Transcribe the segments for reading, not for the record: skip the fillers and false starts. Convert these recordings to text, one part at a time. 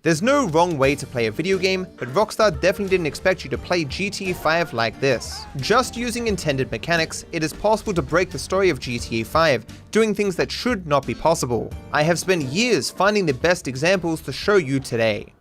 There's no wrong way to play a video game, but Rockstar definitely didn't expect you to play GTA 5 like this. Just using intended mechanics, it is possible to break the story of GTA 5, doing things that should not be possible. I have spent years finding the best examples to show you today.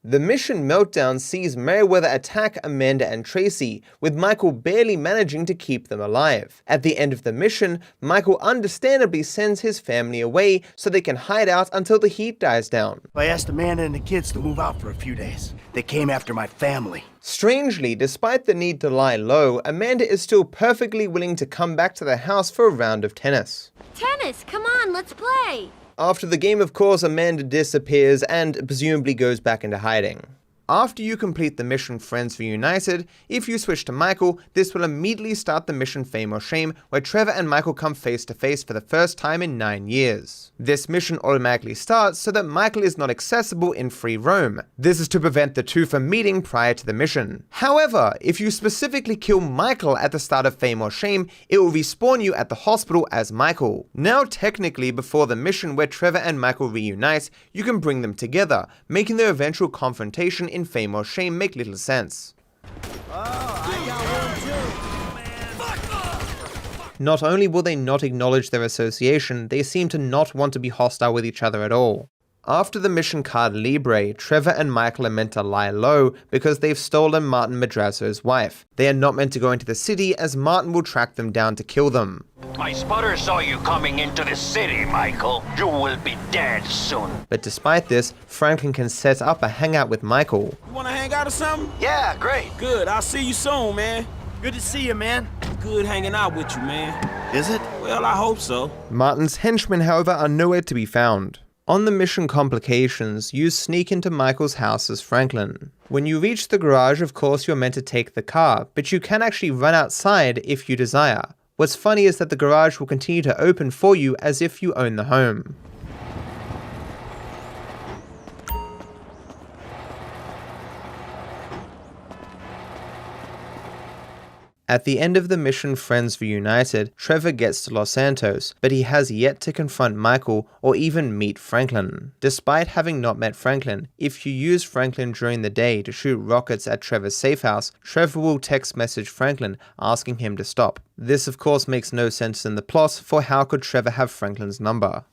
The mission Meltdown sees Merryweather attack Amanda and Tracy, with Michael barely managing to keep them alive. At the end of the mission, Michael understandably sends his family away so they can hide out until the heat dies down. I asked Amanda and the kids to move out for a few days. They came after my family. Strangely, despite the need to lie low, Amanda is still perfectly willing to come back to the house for a round of tennis. Tennis, come on, let's play! After the game, of course, Amanda disappears and presumably goes back into hiding. After you complete the mission Friends Reunited, if you switch to Michael, this will immediately start the mission Fame or Shame, where Trevor and Michael come face to face for the first time in 9 years. This mission automatically starts so that Michael is not accessible in free roam. This is to prevent the two from meeting prior to the mission. However, if you specifically kill Michael at the start of Fame or Shame, it will respawn you at the hospital as Michael. Now technically before the mission where Trevor and Michael reunite, you can bring them together, making their eventual confrontation in Fame or Shame make little sense. Not only will they not acknowledge their association, they seem to not want to be hostile with each other at all. After the mission card Libre, Trevor and Michael are meant to lie low because they've stolen Martin Madrazo's wife. They are not meant to go into the city as Martin will track them down to kill them. My spotter saw you coming into the city, Michael. You will be dead soon. But despite this, Franklin can set up a hangout with Michael. You wanna hang out or something? Yeah, great. Good, I'll see you soon, man. Good to see you, man. Good hanging out with you, man. Is it? Well, I hope so. Martin's henchmen, however, are nowhere to be found. On the mission Complications, you sneak into Michael's house as Franklin. When you reach the garage, of course you're meant to take the car, but you can actually run outside if you desire. What's funny is that the garage will continue to open for you as if you own the home. At the end of the mission Friends Reunited, Trevor gets to Los Santos, but he has yet to confront Michael or even meet Franklin. Despite having not met Franklin, if you use Franklin during the day to shoot rockets at Trevor's safe house, Trevor will text message Franklin asking him to stop. This of course makes no sense in the plot, for how could Trevor have Franklin's number?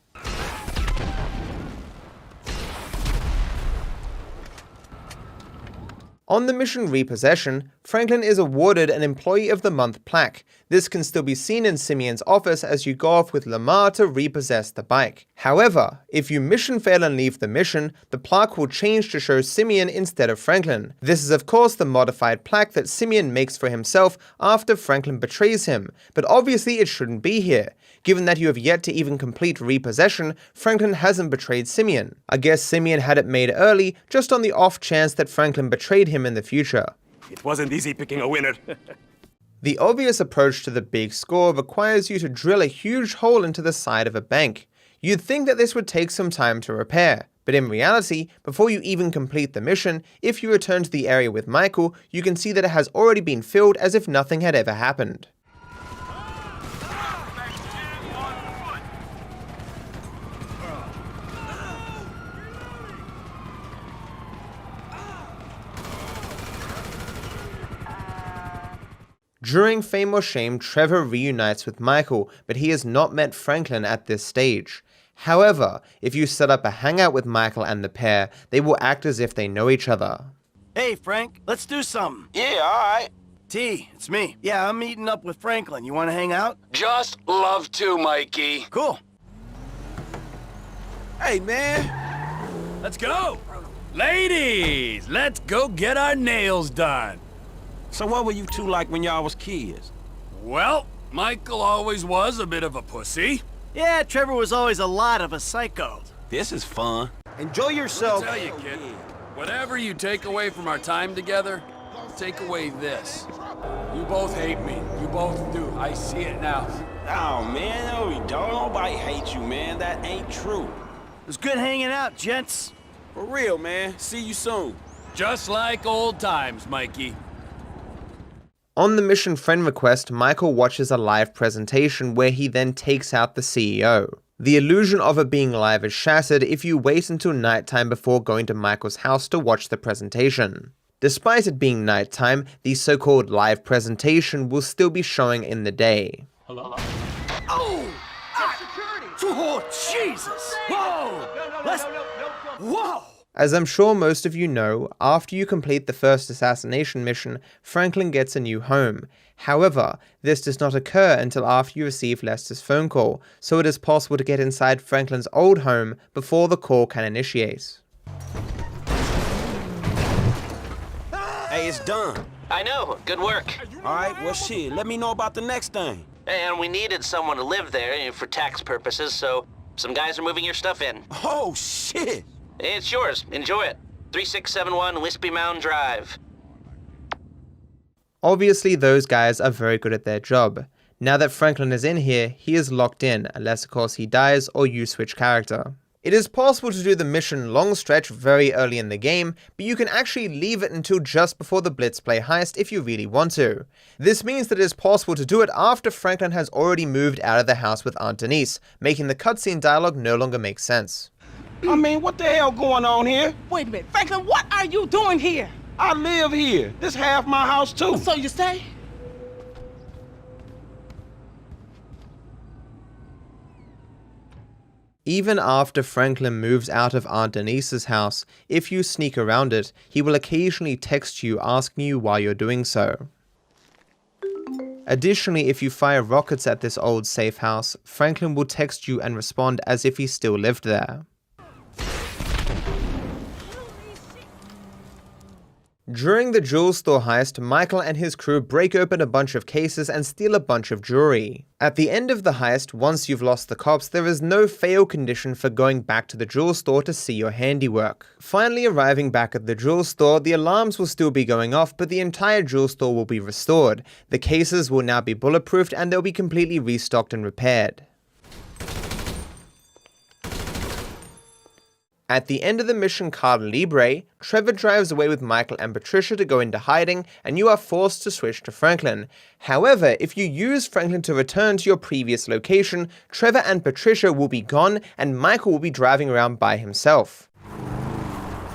On the mission Repossession, Franklin is awarded an Employee of the Month plaque. This can still be seen in Simeon's office as you go off with Lamar to repossess the bike. However, if you mission fail and leave the mission, the plaque will change to show Simeon instead of Franklin. This is of course the modified plaque that Simeon makes for himself after Franklin betrays him, but obviously it shouldn't be here. Given that you have yet to even complete Repossession, Franklin hasn't betrayed Simeon. I guess Simeon had it made early, just on the off chance that Franklin betrayed him in the future. It wasn't easy picking a winner. The obvious approach to the big score requires you to drill a huge hole into the side of a bank. You'd think that this would take some time to repair, but in reality, before you even complete the mission, if you return to the area with Michael, you can see that it has already been filled as if nothing had ever happened. During Fame or Shame, Trevor reunites with Michael, but he has not met Franklin at this stage. However, if you set up a hangout with Michael and the pair, they will act as if they know each other. Hey, Frank, let's do something. Yeah, all right. T, it's me. Yeah, I'm meeting up with Franklin. You want to hang out? Just love to, Mikey. Cool. Hey, man. Let's go! Ladies, let's go get our nails done. So what were you two like when y'all was kids? Well, Michael always was a bit of a pussy. Yeah, Trevor was always a lot of a psycho. This is fun. Enjoy yourself. I'll tell you, kid, whatever you take away from our time together, take away this. You both hate me. You both do. I see it now. Oh, man, no, we don't. Nobody hates you, man. That ain't true. It was good hanging out, gents. For real, man. See you soon. Just like old times, Mikey. On the mission friend request, Michael watches a live presentation where he then takes out the CEO. The illusion of it being live is shattered if you wait until nighttime before going to Michael's house to watch the presentation. Despite it being nighttime, the so-called live presentation will still be showing in the day. Oh! Oh, Jesus! Whoa! Whoa! As I'm sure most of you know, after you complete the first assassination mission, Franklin gets a new home. However, this does not occur until after you receive Lester's phone call, so it is possible to get inside Franklin's old home before the call can initiate. Hey, it's done. I know. Good work. All right, well, shit, let me know about the next thing. And we needed someone to live there for tax purposes, so some guys are moving your stuff in. Oh, shit! It's yours. Enjoy it. 3671 Wispy Mound Drive. Obviously, those guys are very good at their job. Now that Franklin is in here, he is locked in, unless of course he dies or you switch character. It is possible to do the mission long stretch very early in the game, but you can actually leave it until just before the Blitz play heist if you really want to. This means that it is possible to do it after Franklin has already moved out of the house with Aunt Denise, making the cutscene dialogue no longer make sense. I mean, what the hell going on here? Wait a minute, Franklin, what are you doing here? I live here. This half my house, too. So you say? Even after Franklin moves out of Aunt Denise's house, if you sneak around it, he will occasionally text you asking you why you're doing so. Additionally, if you fire rockets at this old safe house, Franklin will text you and respond as if he still lived there. During the jewel store heist, Michael and his crew break open a bunch of cases and steal a bunch of jewelry. At the end of the heist, once you've lost the cops, there is no fail condition for going back to the jewel store to see your handiwork. Finally arriving back at the jewel store, the alarms will still be going off, but the entire jewel store will be restored. The cases will now be bulletproofed and they'll be completely restocked and repaired. At the end of the mission Carta Libre, Trevor drives away with Michael and Patricia to go into hiding, and you are forced to switch to Franklin. However, if you use Franklin to return to your previous location, Trevor and Patricia will be gone, and Michael will be driving around by himself.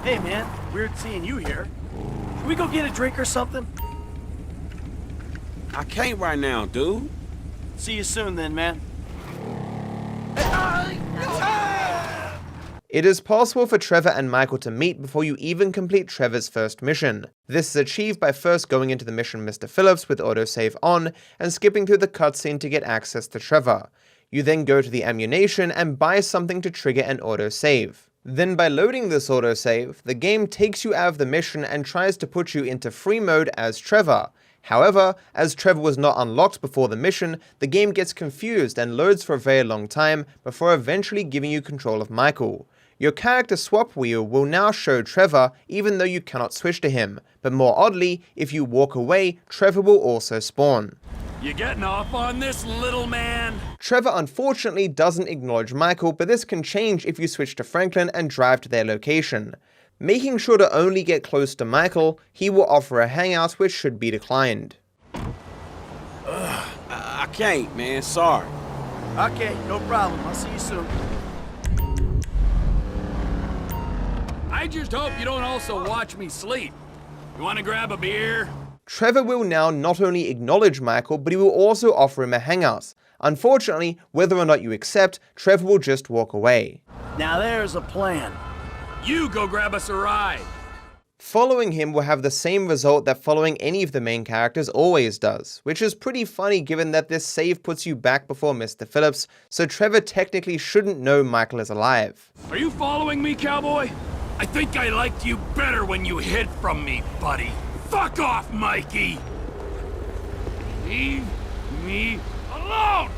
Hey, man. Weird seeing you here. Can we go get a drink or something? I can't right now, dude. See you soon then, man. It is possible for Trevor and Michael to meet before you even complete Trevor's first mission. This is achieved by first going into the mission Mr. Phillips with autosave on, and skipping through the cutscene to get access to Trevor. You then go to the ammunition and buy something to trigger an autosave. Then by loading this autosave, the game takes you out of the mission and tries to put you into free mode as Trevor. However, as Trevor was not unlocked before the mission, the game gets confused and loads for a very long time before eventually giving you control of Michael. Your character swap wheel will now show Trevor even though you cannot switch to him, but more oddly, if you walk away, Trevor will also spawn. You getting off on this, little man? Trevor unfortunately doesn't acknowledge Michael, but this can change if you switch to Franklin and drive to their location. Making sure to only get close to Michael, he will offer a hangout which should be declined. I can't, man. Sorry. Okay, no problem. I'll see you soon. I just hope you don't also watch me sleep. You want to grab a beer? Trevor will now not only acknowledge Michael, but he will also offer him a hangout. Unfortunately, whether or not you accept, Trevor will just walk away. Now there's a plan. You go grab us a ride. Following him will have the same result that following any of the main characters always does, which is pretty funny given that this save puts you back before Mr. Phillips, so Trevor technically shouldn't know Michael is alive. Are you following me, cowboy? I think I liked you better when you hid from me, buddy. Fuck off, Mikey! Leave me alone!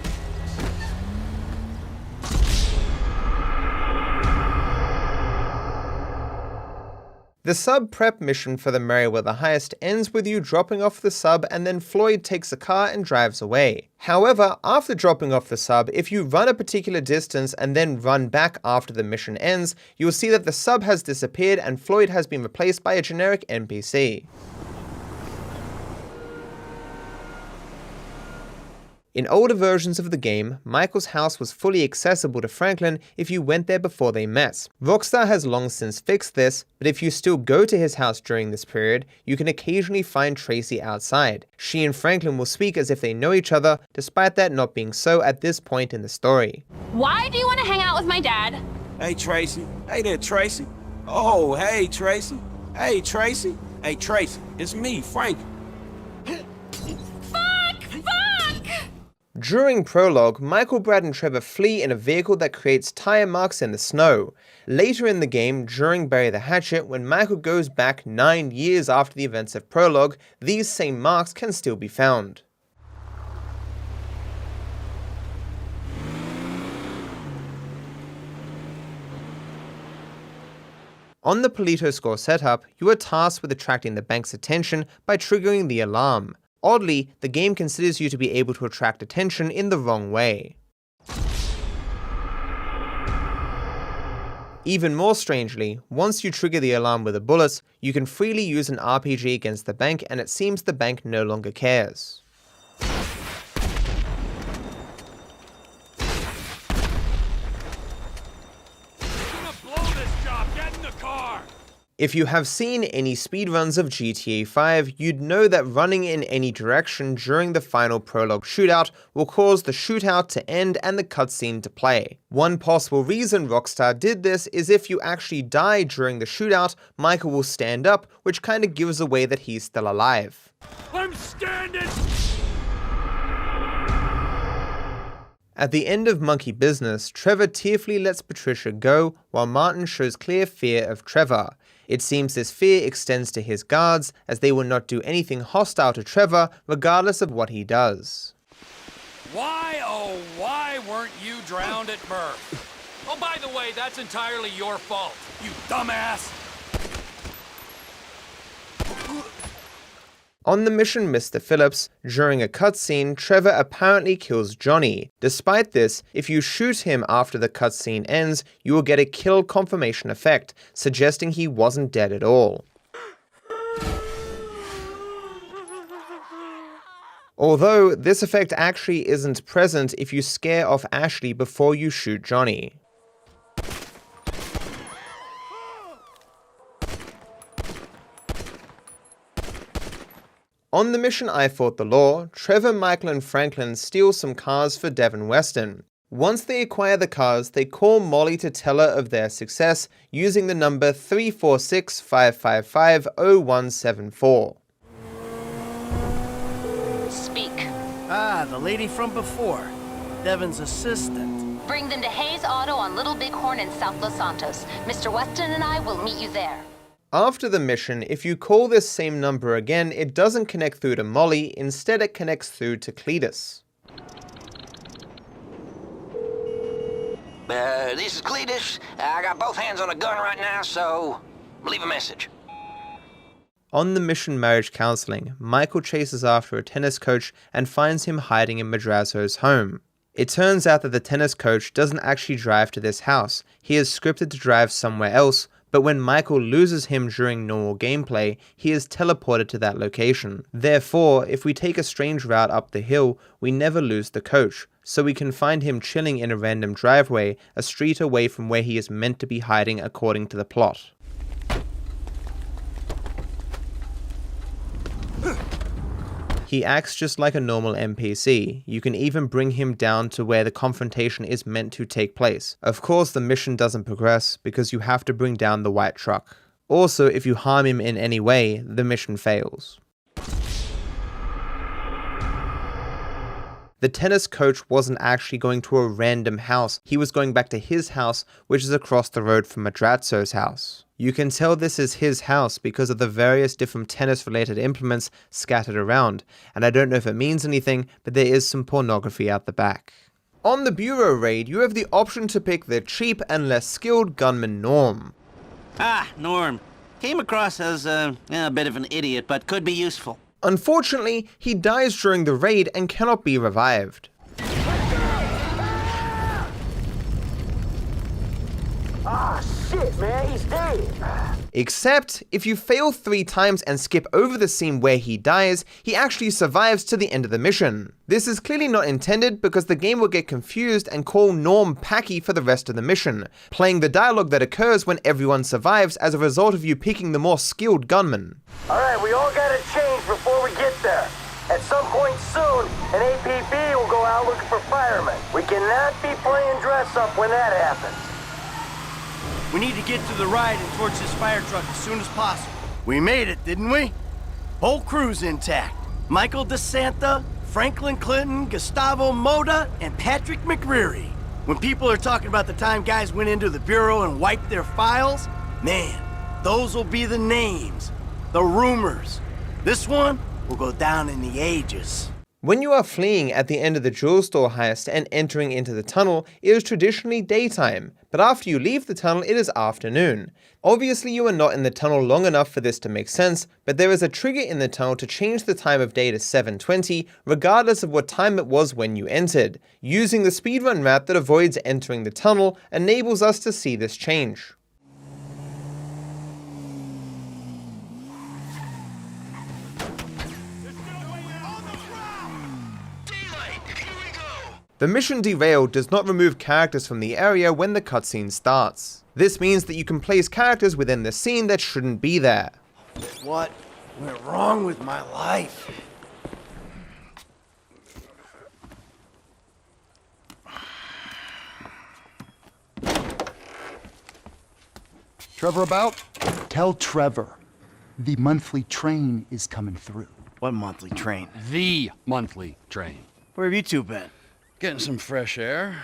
The sub prep mission for the Merryweather heist ends with you dropping off the sub and then Floyd takes a car and drives away. However, after dropping off the sub, if you run a particular distance and then run back after the mission ends, you'll see that the sub has disappeared and Floyd has been replaced by a generic NPC. In older versions of the game, Michael's house was fully accessible to Franklin if you went there before they met. Rockstar has long since fixed this, but if you still go to his house during this period, you can occasionally find Tracy outside. She and Franklin will speak as if they know each other, despite that not being so at this point in the story. Why do you want to hang out with my dad? Hey, Tracy. Hey there, Tracy. Oh, hey, Tracy. Hey, Tracy. Hey, Tracy. It's me, Frank. During Prologue, Michael, Brad, and Trevor flee in a vehicle that creates tire marks in the snow. Later in the game, during Bury the Hatchet, when Michael goes back 9 years after the events of Prologue, these same marks can still be found. On the Polito score setup, you are tasked with attracting the bank's attention by triggering the alarm. Oddly, the game considers you to be able to attract attention in the wrong way. Even more strangely, once you trigger the alarm with a bullet, you can freely use an RPG against the bank, and it seems the bank no longer cares. If you have seen any speedruns of GTA 5, you'd know that running in any direction during the final Prologue shootout will cause the shootout to end and the cutscene to play. One possible reason Rockstar did this is if you actually die during the shootout, Michael will stand up, which kinda gives away that he's still alive. I'm standing! At the end of Monkey Business, Trevor tearfully lets Patricia go, while Martin shows clear fear of Trevor. It seems this fear extends to his guards, as they will not do anything hostile to Trevor, regardless of what he does. Why, oh, why weren't you drowned at birth? Oh, by the way, that's entirely your fault, you dumbass! On the mission Mr. Phillips, during a cutscene, Trevor apparently kills Johnny. Despite this, if you shoot him after the cutscene ends, you will get a kill confirmation effect, suggesting he wasn't dead at all. Although, this effect actually isn't present if you scare off Ashley before you shoot Johnny. On the mission I Fought the Law, Trevor, Michael, and Franklin steal some cars for Devin Weston. Once they acquire the cars, they call Molly to tell her of their success using the number 346-555-0174. Speak. Ah, the lady from before. Devin's assistant. Bring them to Hayes Auto on Little Bighorn in South Los Santos. Mr. Weston and I will meet you there. After the mission, if you call this same number again, it doesn't connect through to Molly, instead it connects through to Cletus. This is Cletus. I got both hands on a gun right now, so leave a message. On the mission Marriage Counseling, Michael chases after a tennis coach and finds him hiding in Madrazo's home. It turns out that the tennis coach doesn't actually drive to this house, he is scripted to drive somewhere else, but when Michael loses him during normal gameplay, he is teleported to that location. Therefore, if we take a strange route up the hill, we never lose the coach, so we can find him chilling in a random driveway, a street away from where he is meant to be hiding according to the plot. He acts just like a normal NPC. You can even bring him down to where the confrontation is meant to take place. Of course, the mission doesn't progress because you have to bring down the white truck. Also, if you harm him in any way, the mission fails. The tennis coach wasn't actually going to a random house, he was going back to his house, which is across the road from Madrazo's house. You can tell this is his house because of the various different tennis-related implements scattered around, and I don't know if it means anything, but there is some pornography out the back. On the Bureau raid, you have the option to pick the cheap and less skilled gunman Norm. Ah, Norm. Came across as a bit of an idiot, but could be useful. Unfortunately, he dies during the raid and cannot be revived. Ah, shit, man, he's dead. Except, if you fail 3 times and skip over the scene where he dies, he actually survives to the end of the mission. This is clearly not intended because the game will get confused and call Norm Packy for the rest of the mission, playing the dialogue that occurs when everyone survives as a result of you picking the more skilled gunman. Alright, we all gotta change before we get there. At some point soon, an APB will go out looking for firemen. We cannot be playing dress up when that happens. We need to get to the right and towards this fire truck as soon as possible. We made it, didn't we? Whole crew's intact. Michael DeSanta, Franklin Clinton, Gustavo Moda, and Patrick McReary. When people are talking about the time guys went into the bureau and wiped their files, man, those will be the names, the rumors. This one will go down in the ages. When you are fleeing at the end of the jewel store heist and entering into the tunnel, it is traditionally daytime, but after you leave the tunnel it is afternoon. Obviously you are not in the tunnel long enough for this to make sense, but there is a trigger in the tunnel to change the time of day to 7:20, regardless of what time it was when you entered. Using the speedrun route that avoids entering the tunnel enables us to see this change. The mission Derailed does not remove characters from the area when the cutscene starts. This means that you can place characters within the scene that shouldn't be there. What went wrong with my life? Trevor about? Tell Trevor. The monthly train is coming through. What monthly train? The monthly train. Where have you two been? Getting some fresh air.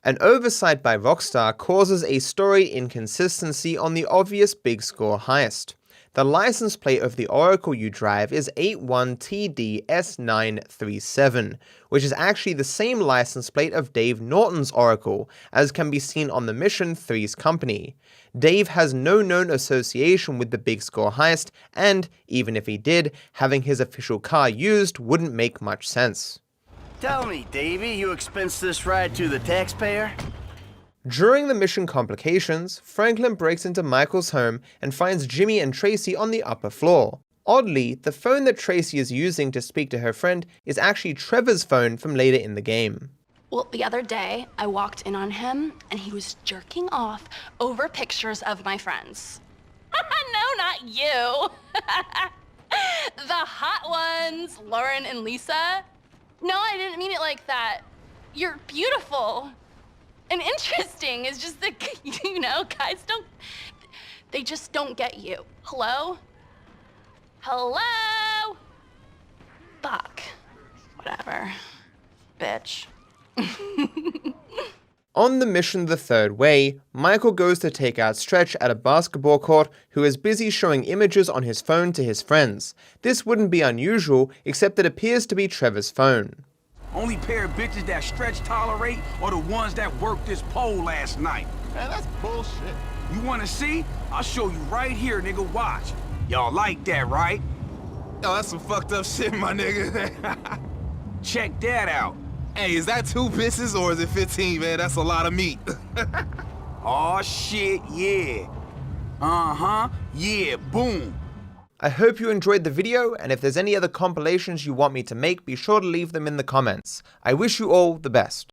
An oversight by Rockstar causes a story inconsistency on the obvious Big Score heist. The license plate of the Oracle you drive is 81TDS937, which is actually the same license plate of Dave Norton's Oracle, as can be seen on the mission 3's Company. Dave has no known association with the Big Score heist, and, even if he did, having his official car used wouldn't make much sense. Tell me, Davey, you expense this ride to the taxpayer? During the mission complications, Franklin breaks into Michael's home and finds Jimmy and Tracy on the upper floor. Oddly, the phone that Tracy is using to speak to her friend is actually Trevor's phone from later in the game. Well, the other day, I walked in on him, and he was jerking off over pictures of my friends. No, not you. The hot ones, Lauren and Lisa. No, I didn't mean it like that. You're beautiful and interesting. It's just that, you know, guys they just don't get you. Hello? Hello? Fuck. Whatever. Bitch. On the mission The Third Way, Michael goes to take out Stretch at a basketball court who is busy showing images on his phone to his friends. This wouldn't be unusual, except it appears to be Trevor's phone. Only pair of bitches that Stretch tolerate are the ones that worked this pole last night. Man, that's bullshit. You wanna see? I'll show you right here, nigga, watch. Y'all like that, right? Yo, that's some fucked up shit, my nigga. Check that out. Hey, is that 2 bitches or is it 15, man? That's a lot of meat. Aw, shit, yeah. Uh-huh, yeah, boom. I hope you enjoyed the video, and if there's any other compilations you want me to make, be sure to leave them in the comments. I wish you all the best.